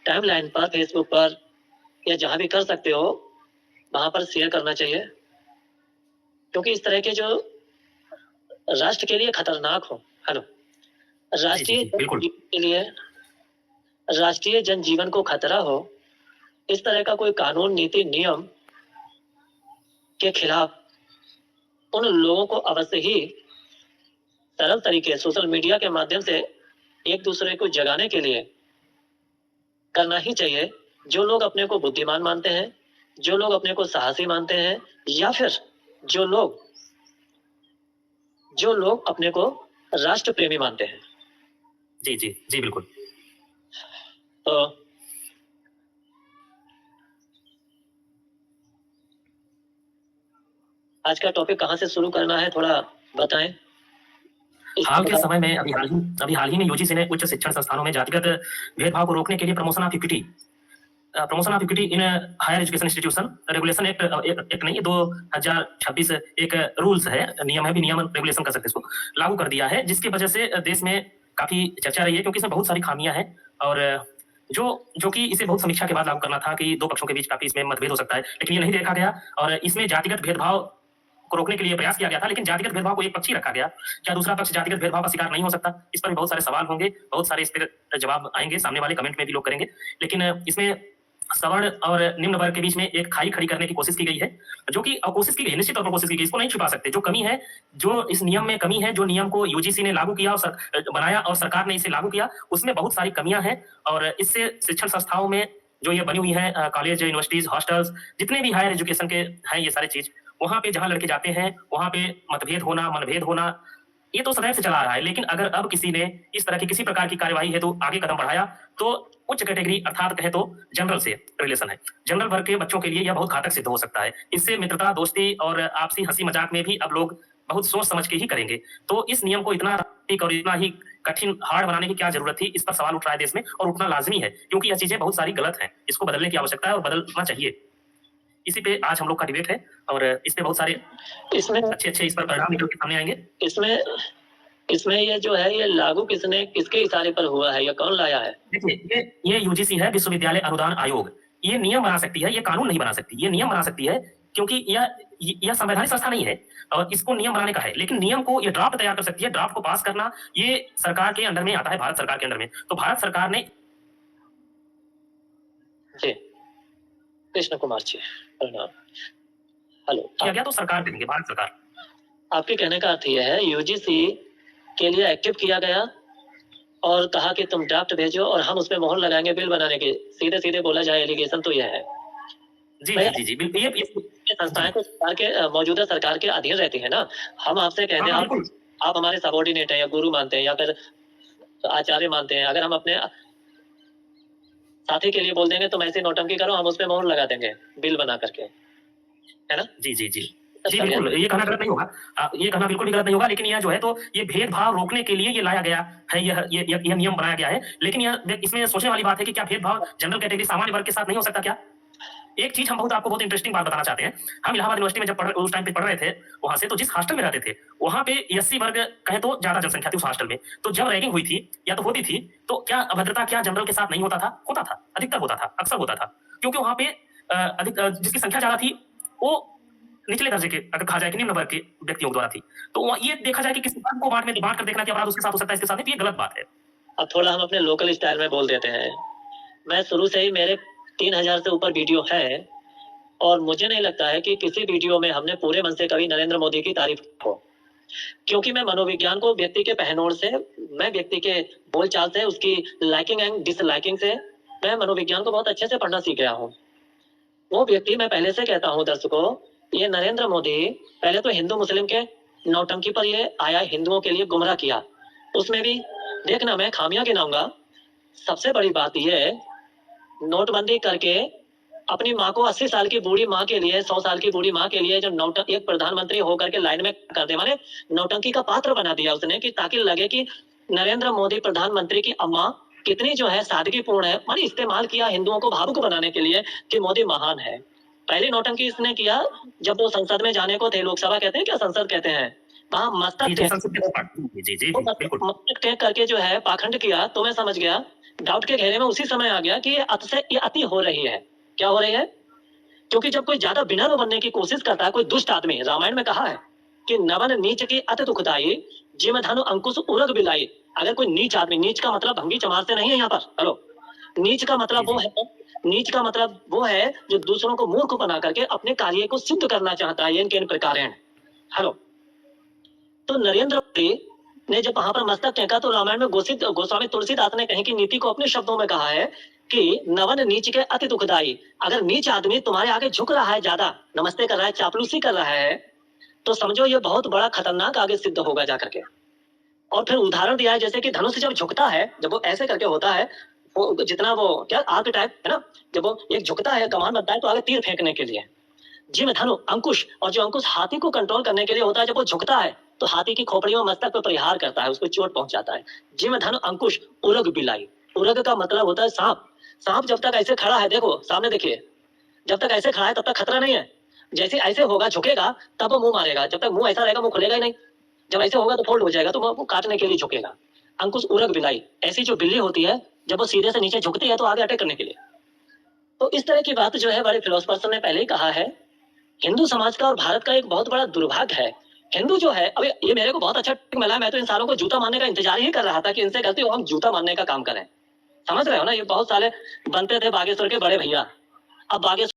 Timeline पर, Facebook पर या जहाँ भी कर सकते हो, वहाँ पर शेयर करना चाहिए। क्योंकि इस तरह के जो राष्ट्र के लिए खतरनाक हो, है ना? जी, जी, राष्ट्रीय जी, बिल्कुल। जनजीवन के लिए राष्ट्रीय जनजीवन को खतरा हो, इस तरह का कोई कानून, नीति, नियम के खिलाफ उन लोगों को अवश्य ही सरल तरीके सोशल मीडिया के माध्यम से एक दूसरे को जगाने के लिए करना ही चाहिए। जो लोग अपने को बुद्धिमान मानते हैं, जो लोग अपने को साहसी मानते हैं, या फिर जो लोग अपने को राष्ट्र प्रेमी मानते हैं। जी, जी, जी, बिल्कुल। तो आज का टॉपिक कहाँ से शुरू करना है, थोड़ा बताएं। हाल के समय में अभी हाल ही में यूजीसी ने उच्च शिक्षण संस्थानों में जातिगत भेदभाव को रोकने के लिए promotion of equity in higher education institution regulation act नहीं 2026 एक रूल्स है, नियम है भी, नियम रेगुलेशन कर सकते हैं इसको, लागू कर दिया है, जिसकी वजह से देश में काफी चर्चा रही है, क्योंकि इसमें बहुत सारी खामियां हैं और जो कि इसे बहुत समीक्षा के बाद लागू करना था कि दो पक्षों के बीच काफी इसमें मतभेद हो सकता है, लेकिन ये नहीं देखा गया और इसमें जातिगत भेदभाव को रोकने के लिए प्रयास किया गया था, लेकिन जातिगत भेदभाव को एक पक्ष ही रखा गया। क्या दूसरा पक्ष जातिगत भेदभाव का शिकार नहीं हो सकता? इस पर भी बहुत सारे सवाल होंगे, बहुत सारे इस पर जवाब आएंगे, सामने वाले कमेंट में भी लोग करेंगे, लेकिन इसमें सवर्ण और निम्न वर्ग के बीच में एक खाई खड़ी करने की कोशिश की गई है, जो कि कोशिश की गई, निश्चित तौर पर कोशिश की गई, इसको नहीं छुपा सकते। जो कमी है, जो इस नियम में कमी है, जो नियम को यूजीसी ने लागू किया और बनाया और सरकार ने इसे लागू किया, उसमें बहुत सारी कमियां हैं और इससे शिक्षण संस्थाओं में जो ये बनी हुई है, कॉलेज, यूनिवर्सिटीज, हॉस्टल्स, जितने भी हायर एजुकेशन के हैं ये सारी चीज, वहां पे जहां लड़के जाते हैं वहां पे मतभेद होना, मनभेद होना, ये तो सदैव से चला आ रहा है। लेकिन अगर अब किसी ने इस तरह की किसी प्रकार की कार्यवाही है तो आगे कदम बढ़ाया, तो उच्च कैटेगरी अर्थात कहे तो जनरल से रिलेशन है, जनरल वर्ग के बच्चों के लिए यह बहुत घातक सिद्ध हो सकता है। इससे मित्रता, दोस्ती और आपसी हंसी मजाक में भी अब लोग बहुत सोच समझ के ही करेंगे। तो इस नियम को इतना ठीक और इतना ही कठिन, हार्ड बनाने की क्या जरूरत थी? इस पर सवाल उठ रहा है देश में और उठना लाजमी है, क्योंकि यह चीजें बहुत सारी गलत हैं, इसको बदलने की आवश्यकता है और बदलना चाहिए। इसी पे आज हम लोग का डिबेट है और इस पे बहुत सारे इसमें अच्छे इस पर परिणाम निकल के सामने आएंगे। इसमें ये जो है, ये लागू किसके इशारे पर हुआ है, या कौन लाया है? देखिए, ये यूजीसी है, विश्वविद्यालय अनुदान आयोग। ये नियम बना सकती है, ये कानून नहीं बना सकती। ये नियम बना सकती है क्योंकि यह संवैधानिक संस्था नहीं है और इसको नियम बनाने का है, लेकिन नियम को ये ड्राफ्ट तैयार कर सकती है। ड्राफ्ट को पास करना ये सरकार के अंडर में आता है, भारत सरकार के अंडर में। तो भारत सरकार ने जी, कृष्ण कुमार जी, प्रणाम। हेलो, किया गया तो सरकार देंगे, भारत सरकार। आपके कहने का अर्थ यह है, यूजीसी के लिए एक्टिव किया गया और कहा कि तुम ड्राफ्ट भेजो और हम उसमें मोहर लगाएंगे बिल बनाने की। सीधे सीधे बोला जाए, एलिगेशन तो यह है। जी जी जी, बिल्कुल। ये संस्थाएं तो सरकार के, मौजूदा सरकार के अधीन रहती है ना। हम आपसे कहते हैं, आप हमारे सबॉर्डिनेट हैं या गुरु मानते हैं या फिर आचार्य मानते हैं, अगर हम अपने साथी के लिए बोल देंगे तुम ऐसी नौटंकी करो, हम उस पर मोहर लगा देंगे बिल बना करके, है ना? जी जी जी जी, बिल्कुल। ये कहना गलत नहीं होगा, ये कहना बिल्कुल भी गलत नहीं होगा, लेकिन यह जो है तो ये भेदभाव रोकने के लिए ये लाया गया है, यह नियम बनाया गया है। लेकिन यह इसमें सोचने वाली बात है कि क्या भेदभाव जनरल कैटेगरी, सामान्य वर्ग के साथ नहीं हो सकता क्या? एक चीज हम आपको बहुत इंटरेस्टिंग बात बताना चाहते हैं। हम इलाहाबाद यूनिवर्सिटी में जब उस टाइम पे पढ़ रहे थे, वहां से तो जिस हॉस्टल में रहते थे, वहां पे एससी वर्ग कहे तो ज्यादा जनसंख्या थी उस हॉस्टल में। तो जब रैगिंग हुई थी या तो होती थी, तो क्या अभद्रता क्या जनरल के साथ नहीं होता था? होता था, अधिकतर होता था, अक्सर होता था, क्योंकि वहां पे जिसकी संख्या ज्यादा थी वो निचले दर्जे के, अगर कहा जाए कि निम्न वर्ग के व्यक्तियों द्वारा थी। तो ये देखा जाए कि किसी वर्ग को बांट कर देखना कि अपराध उसके साथ हो सकता है, इसके साथ नहीं, तो ये गलत बात है। अब थोड़ा हम अपने लोकल स्टाइल में बोल देते हैं। मैं शुरू से ही, मेरे 3000 से ऊपर वीडियो है और मुझे नहीं लगता है कि किसी वीडियो में हमने पूरे मन से कभी नरेंद्र मोदी की तारीफ हो, क्योंकि मैं मनोविज्ञान को व्यक्ति के पहनोड़ से, मैं व्यक्ति के बोलचाल से, उसकी लाइकिंग एंड डिसलाइकिंग से, मैं मनोविज्ञान को बहुत अच्छे से पढ़ना सीख गया हूँ। वो व्यक्ति, मैं पहले से कहता हूँ दर्शकों, ये नरेंद्र मोदी पहले तो हिंदू मुस्लिम के नौटंकी पर ये आया, हिंदुओं के लिए गुमराह किया। उसमें भी देखना, मैं खामियां गिनाऊंगा। सबसे बड़ी बात ये, नोटबंदी करके अपनी माँ को 80 साल की बूढ़ी माँ के लिए, 100 साल की बूढ़ी माँ के लिए, जो एक प्रधानमंत्री होकर के लाइन में कर दे, माने नौटंकी का पात्र बना दिया उसने, कि ताकि लगे कि नरेंद्र मोदी प्रधानमंत्री की अम्मा कितनी जो है सादगीपूर्ण है। माने इस्तेमाल किया हिंदुओं को भावुक बनाने के लिए कि मोदी महान है। पहली नौटंकी इसने किया जब वो संसद में जाने को थे, लोकसभा कहते हैं क्या, संसद कहते हैं, वहां मस्तक जी टेक संस्कृत के पाठ जी जी जी वो बिल्कुल मस्तक टेक करके जो है पाखंड किया, तो मैं समझ गया, डाउट के घेरे में उसी समय आ गया कि ये अति हो रही है। क्या हो रही है? क्योंकि जब कोई ज्यादा विनम्र बनने की कोशिश करता है, कोई दुष्ट आदमी, रामायण में कहा है कि नवन नीच की अति दुखदाई, जिम धनु अंकुश उरग बिलाई। अगर कोई नीच आदमी, नीच का मतलब भंगी चमार से नहीं है यहाँ पर, हेलो, नीच का मतलब वो है, नीच का मतलब वो है जो दूसरों को मूर्ख बना करके अपने कार्य को सिद्ध करना चाहता है। इन के इन प्रकार हैं, हेलो। तो नरेंद्र मोदी ने जब वहां पर मस्तक टेका, तो रामायण में गोस्वामी तुलसीदास ने कहीं की नीति को अपने शब्दों में कहा है कि नवन नीच के अति दुखदाई। अगर नीच आदमी तुम्हारे आगे झुक रहा है, ज्यादा नमस्ते कर रहा है, चापलूसी कर रहा है, तो समझो ये बहुत बड़ा खतरनाक आगे सिद्ध होगा जाकर के। और फिर उदाहरण दिया है, जैसे कि धनुष जब झुकता है, जब वो ऐसे करके होता है, वो जितना वो क्या आर्क टाइप है ना, जब वो एक झुकता है, कमान बनता है, तो आगे तीर फेंकने के लिए जिम धनु अंकुश, और जो अंकुश हाथी को कंट्रोल करने के लिए होता है, जब वो झुकता है तो हाथी की खोपड़ी में मस्तक पर प्रहार करता है, उसको चोट पहुंचाता है। जिम धनु अंकुश उरग बिलाई। उरग का मतलब होता है सांप। सांप जब तक ऐसे खड़ा है, देखो सामने देखिए, जब तक ऐसे खड़ा है तब तक खतरा नहीं है। जैसे ऐसे होगा, झुकेगा, तब वो मुंह मारेगा। जब तक मुंह ऐसा रहेगा, मुंह खुलेगा ही नहीं। जब ऐसे होगा तो फोल्ड हो जाएगा, तो वो काटने के लिए झुकेगा। अंकुश उरग बिलाई, ऐसी जो बिल्ली होती है, जब वो सीधे से नीचे झुकती है तो आगे अटैक करने के लिए। तो इस तरह की बात जो है बड़े फिलोसफर्स ने पहले ही कहा है। हिंदू समाज का और भारत का एक बहुत बड़ा दुर्भाग्य है। हिंदू जो है, अभी ये मेरे को बहुत अच्छा मिला, मैं तो इन सालों को जूता मारने का इंतजार ही कर रहा था कि इनसे गलती हो, हम जूता मारने का काम करें। समझ रहे हो ना, ये बहुत साले बनते थे बागेश्वर के बड़े भैया। अब बागेश्वर